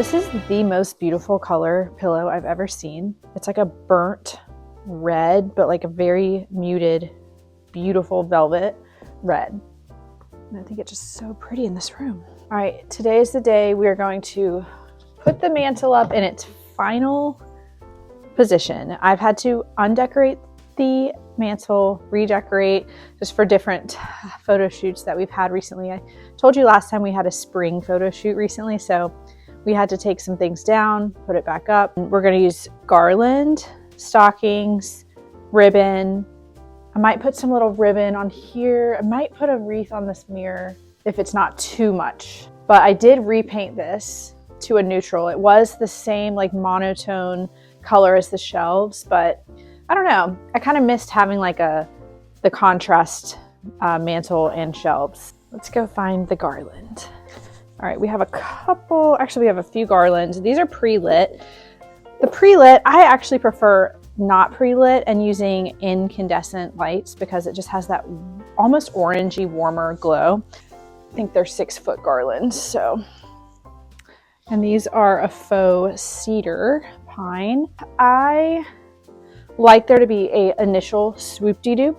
This is the most beautiful color pillow I've ever seen. It's like a burnt red, but like a very muted, beautiful velvet red. And I think it's just so pretty in this room. All right, today is the day we are going to put the mantle up in its final position. I've had to undecorate the mantle, redecorate just for different photo shoots that we've had recently. I told you last time we had a spring photo shoot recently, so we had to take some things down, put it back up. We're gonna use garland, stockings, ribbon. I might put some little ribbon on here. I might put a wreath on this mirror if it's not too much. But I did repaint this to a neutral. It was the same like monotone color as the shelves, but I don't know. I kind of missed having like the contrast mantle and shelves. Let's go find the garland. All right, we have we have a few garlands. These are pre-lit. The pre-lit, I actually prefer not pre-lit and using incandescent lights because it just has that almost orangey, warmer glow. I think they're 6-foot garlands, so. And these are a faux cedar pine. I like there to be a initial swoop-de-doop.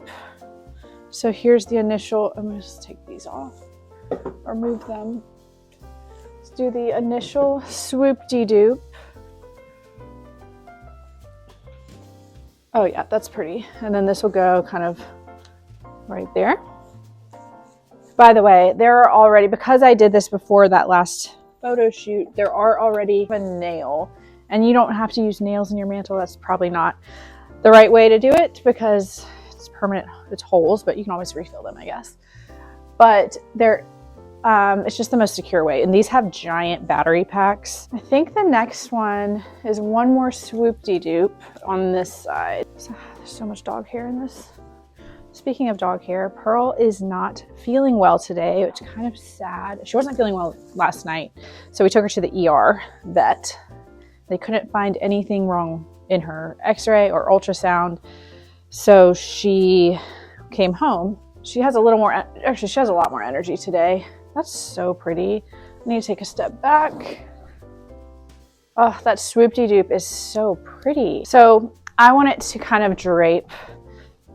So here's the initial, I'm gonna just take these off or move them. Let's do the initial swoop-de-doop. Oh yeah, that's pretty. And then this will go kind of right there. By the way, there are already, because I did this before that last photo shoot, there are already a nail. And you don't have to use nails in your mantle. That's probably not the right way to do it because it's permanent, it's holes, but you can always refill them, I guess. But it's just the most secure way. And these have giant battery packs. I think the next one is one more swoop-de-doop on this side. So, there's so much dog hair in this. Speaking of dog hair, Pearl is not feeling well today, which is kind of sad. She wasn't feeling well last night, so we took her to the ER vet. They couldn't find anything wrong in her x-ray or ultrasound, so she came home. She has a little more, actually she has a lot more energy today. That's so pretty. I need to take a step back. Oh, that swoop-de-doop is so pretty. So I want it to kind of drape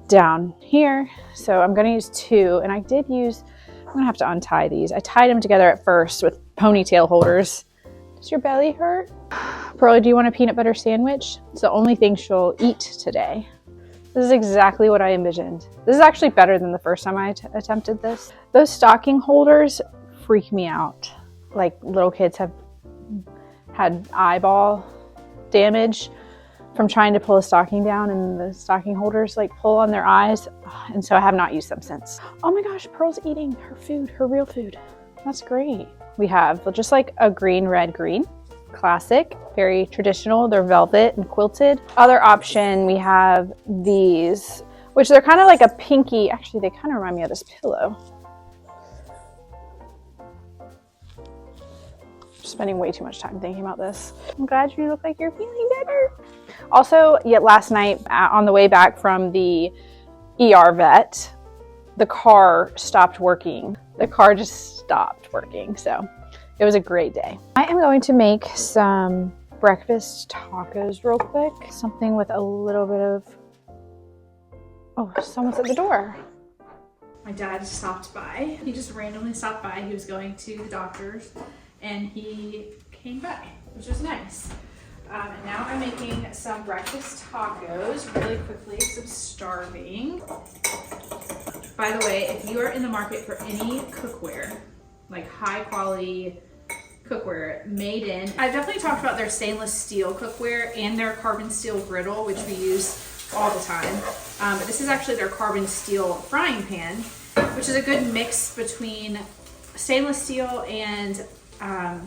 down here. So I'm gonna use 2, and I'm gonna have to untie these. I tied them together at first with ponytail holders. Does your belly hurt? Pearlie, do you want a peanut butter sandwich? It's the only thing she'll eat today. This is exactly what I envisioned. This is actually better than the first time I attempted this. Those stocking holders freak me out. Like little kids have had eyeball damage from trying to pull a stocking down and the stocking holders like pull on their eyes. And so I have not used them since. Oh my gosh, Pearl's eating her food, her real food. That's great. We have just like a green, red, green. Classic, very traditional. They're velvet and quilted. Other option, we have these, which they're kind of like a pinky. Actually, they kind of remind me of this pillow. Spending way too much time thinking about this. I'm glad you look like you're feeling better. Also, last night on the way back from the ER vet, the car stopped working. The car just stopped working, so it was a great day. I am going to make some breakfast tacos real quick. Something with a little bit of, oh, someone's at the door. My dad stopped by. He just randomly stopped by. He was going to the doctor's and he came back, which was nice. And now I'm making some breakfast tacos really quickly because I'm starving. By the way, if you are in the market for any cookware, like high quality cookware made in, I've definitely talked about their stainless steel cookware and their carbon steel griddle, which we use all the time. But this is actually their carbon steel frying pan, which is a good mix between stainless steel and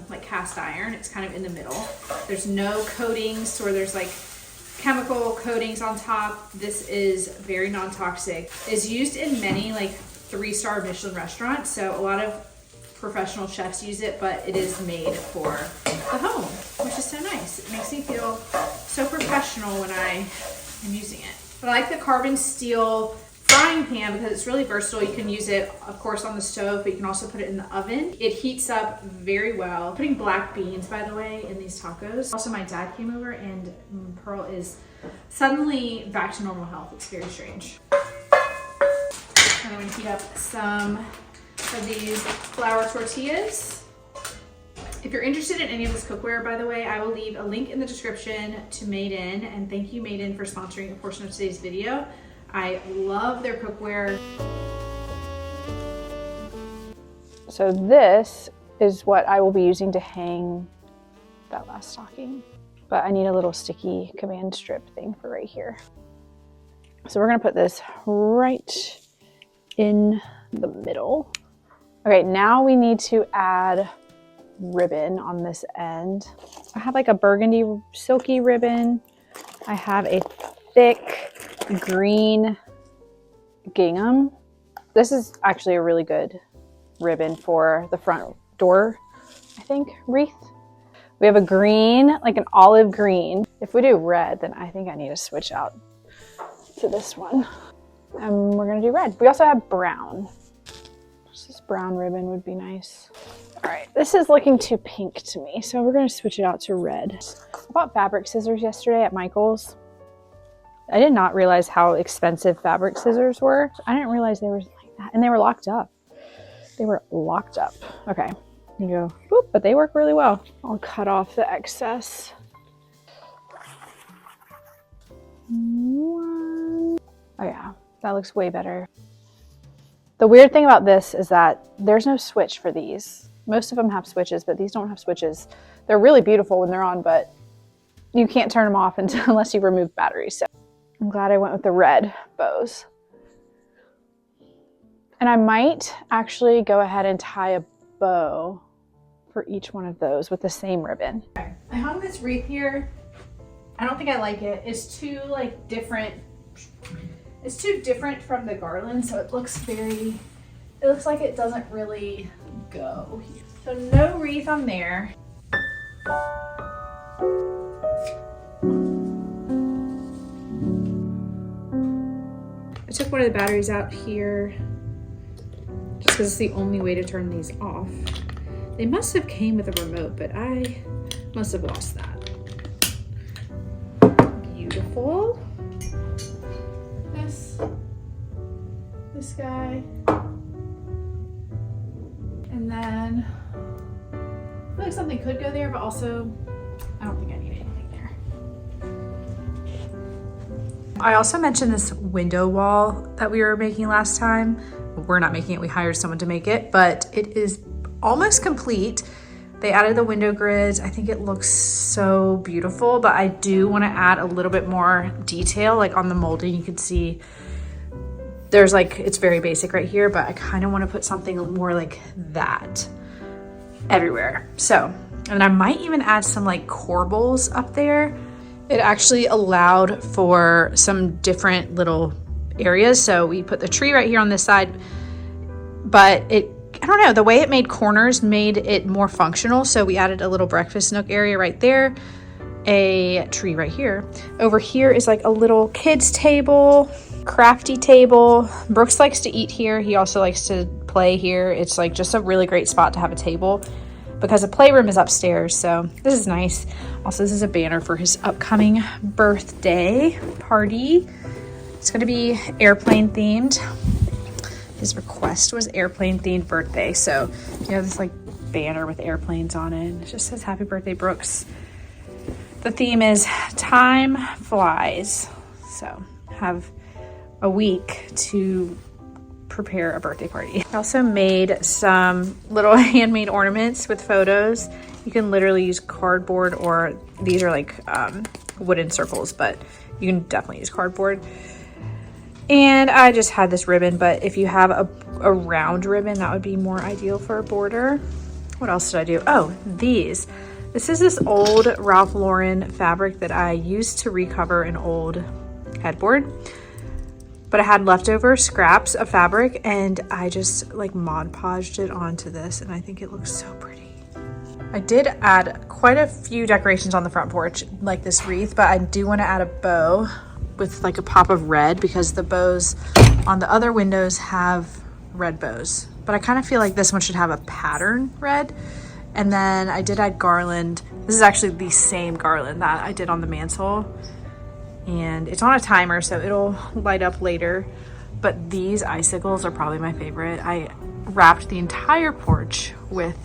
like cast iron. It's kind of in the middle. There's no coatings or there's like chemical coatings on top. This is very non-toxic. It's used in many like 3-star Michelin restaurants, so a lot of professional chefs use it, but it is made for the home, which is so nice. It makes me feel so professional when I am using it. But I like the carbon steel frying pan because it's really versatile. You can use it, of course, on the stove, but you can also put it in the oven. It heats up very well. Putting black beans, by the way, in these tacos. Also, my dad came over and Pearl is suddenly back to normal health. It's very strange. I'm gonna heat up some of these flour tortillas. If you're interested in any of this cookware, by the way, I will leave a link in the description to Made In, and thank you Made In for sponsoring a portion of today's video. I love their cookware. So this is what I will be using to hang that last stocking, but I need a little sticky command strip thing for right here. So we're gonna put this right in the middle. Okay, now we need to add ribbon on this end. I have like a burgundy silky ribbon. I have a thick green gingham. This is actually a really good ribbon for the front door, I think, wreath. We have a green, like an olive green. If we do red, then I think I need to switch out to this one. And we're gonna do red. We also have brown. This brown ribbon would be nice. All right, this is looking too pink to me, so we're gonna switch it out to red. I bought fabric scissors yesterday at Michael's. I did not realize how expensive fabric scissors were. I didn't realize they were like that, and they were locked up. They were locked up. Okay, you go, boop, but they work really well. I'll cut off the excess. Oh yeah, that looks way better. The weird thing about this is that there's no switch for these. Most of them have switches, but these don't have switches. They're really beautiful when they're on, but you can't turn them off unless you remove batteries. So I'm glad I went with the red bows. And I might actually go ahead and tie a bow for each one of those with the same ribbon. Okay. I hung this wreath here. I don't think I like it. It's too like different. It's too different from the garland, so it looks like it doesn't really go here. So no wreath on there. I took one of the batteries out here just because it's the only way to turn these off. They must have came with a remote, but I must have lost that. Beautiful. This guy. And then I feel like something could go there, but also I don't think I need anything there. I also mentioned this window wall that we were making last time. We're not making it, we hired someone to make it, but it is almost complete. They added the window grids. I think it looks so beautiful, but I do want to add a little bit more detail, like on the molding. You can see there's like, it's very basic right here, but I kind of want to put something more like that everywhere. So, and I might even add some like corbels up there. It actually allowed for some different little areas. So we put the tree right here on this side, but I don't know, the way it made corners made it more functional. So we added a little breakfast nook area right there, a tree right here. Over here is like a little kids table, crafty table. Brooks likes to eat here. He also likes to play here. It's like just a really great spot to have a table because the playroom is upstairs. So this is nice. Also, this is a banner for his upcoming birthday party. It's going to be airplane themed. His request was airplane themed birthday. So you have this like banner with airplanes on it. It just says happy birthday, Brooks. The theme is time flies. So have a week to prepare a birthday party. I also made some little handmade ornaments with photos. You can literally use cardboard, or these are like wooden circles, but you can definitely use cardboard. And I just had this ribbon, but if you have a round ribbon, that would be more ideal for a border. What else did I do? Oh, these. This is this old Ralph Lauren fabric that I used to recover an old headboard. But I had leftover scraps of fabric and I just like Mod Podged it onto this, and I think it looks so pretty. I did add quite a few decorations on the front porch, like this wreath, but I do want to add a bow with like a pop of red because the bows on the other windows have red bows. But I kind of feel like this one should have a pattern red. And then I did add garland. This is actually the same garland that I did on the mantle. And it's on a timer, so it'll light up later. But these icicles are probably my favorite. I wrapped the entire porch with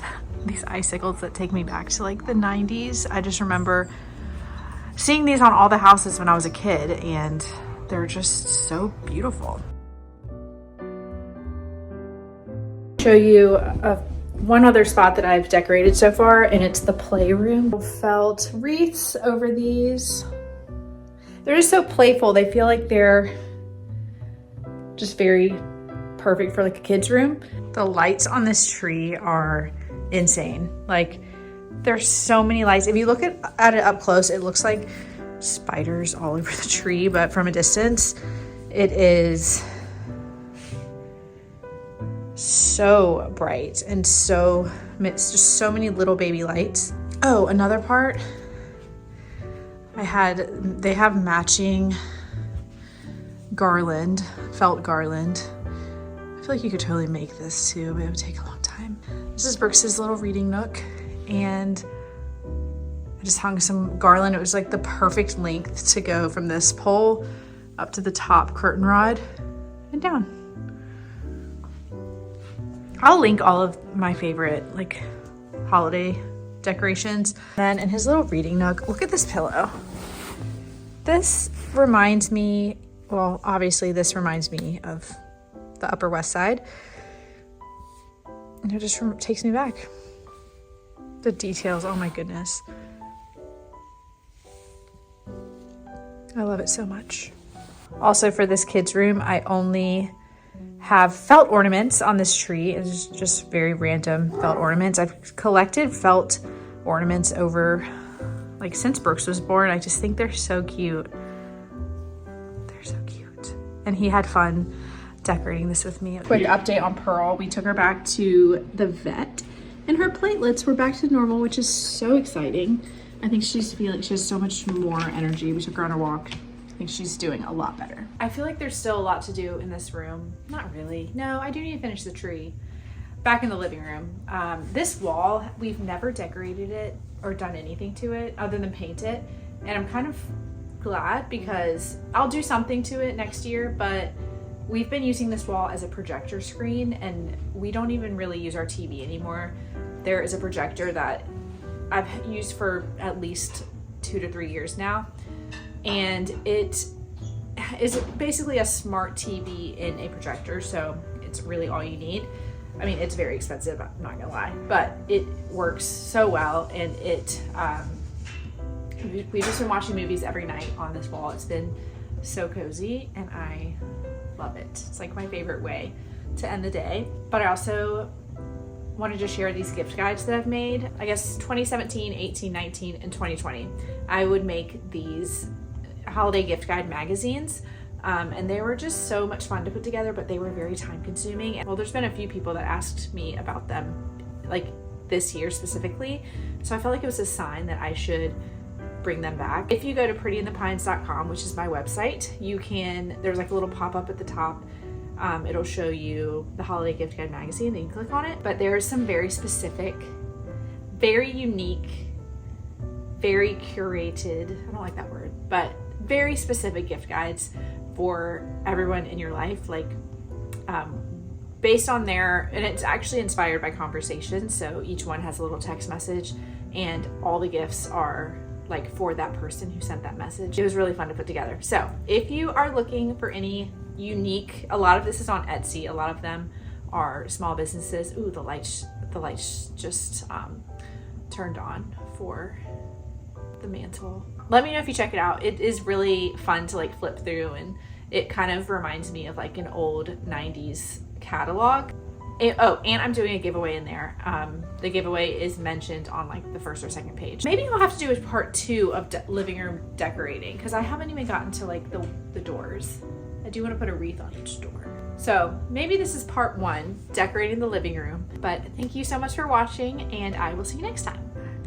these icicles that take me back to like the 90s. I just remember seeing these on all the houses when I was a kid, and they're just so beautiful. Show you one other spot that I've decorated so far, and it's the playroom. Felt wreaths over these. They're just so playful. They feel like they're just very perfect for like a kid's room. The lights on this tree are insane. Like, there's so many lights. If you look at it up close, it looks like spiders all over the tree, but from a distance, it is so bright and so, it's just so many little baby lights. Oh, another part, they have matching garland, felt garland. I feel like you could totally make this too, but it would take a long time. This is Brooks's little reading nook, and I just hung some garland. It was like the perfect length to go from this pole up to the top curtain rod and down. I'll link all of my favorite like holiday decorations. Then in his little reading nook, look at this pillow. This reminds me, well, obviously this reminds me of the Upper West Side. And it just takes me back. The details, oh my goodness. I love it so much. Also for this kid's room, I only have felt ornaments on this tree. It's just very random felt ornaments. I've collected felt ornaments over, like, since Brooks was born. I just think they're so cute. They're so cute. And he had fun decorating this with me. Quick update on Pearl. We took her back to the vet and her platelets were back to normal, which is so exciting. I think she has so much more energy. We took her on a walk. I think she's doing a lot better. I feel like there's still a lot to do in this room. Not really. No, I do need to finish the tree. Back in the living room. This wall, we've never decorated it or done anything to it other than paint it. And I'm kind of glad because I'll do something to it next year, but we've been using this wall as a projector screen and we don't even really use our TV anymore. There is a projector that I've used for at least 2 to 3 years now. And it is basically a smart TV in a projector, so it's really all you need. I mean, it's very expensive, I'm not gonna lie, but it works so well, and we've just been watching movies every night on this wall. It's been so cozy, and I love it. It's like my favorite way to end the day. But I also wanted to share these gift guides that I've made. I guess 2017, 18, 19, and 2020. I would make these holiday gift guide magazines, and they were just so much fun to put together, but they were very time consuming. Well, there's been a few people that asked me about them, like this year specifically, so I felt like it was a sign that I should bring them back. If you go to prettyinthepines.com, which is my website, there's like a little pop-up at the top. It'll show you the holiday gift guide magazine, then you click on it. But there are some very specific, very unique, very curated, I don't like that word, but very specific gift guides for everyone in your life, like based on and it's actually inspired by conversations. So each one has a little text message and all the gifts are like for that person who sent that message. It was really fun to put together. So if you are looking for any unique, a lot of this is on Etsy, a lot of them are small businesses. Ooh, the lights just turned on for the mantle. Let me know if you check it out. It is really fun to like flip through, and it kind of reminds me of like an old 90s catalog. And I'm doing a giveaway in there. The giveaway is mentioned on like the first or second page. Maybe I'll have to do a part 2 of living room decorating, because I haven't even gotten to like the doors. I do want to put a wreath on each door. So maybe this is part 1, decorating the living room. But thank you so much for watching, and I will see you next time.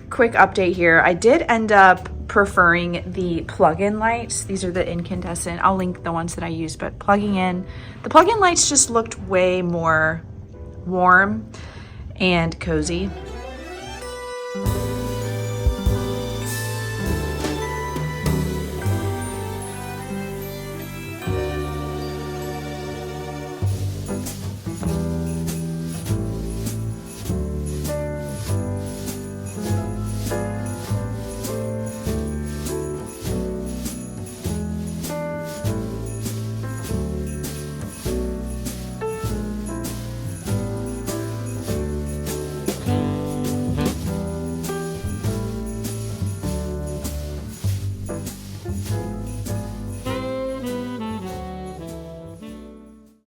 Quick update here. I did end up preferring the plug-in lights. These are the incandescent. I'll link the ones that I use, but the plug-in lights just looked way more warm and cozy.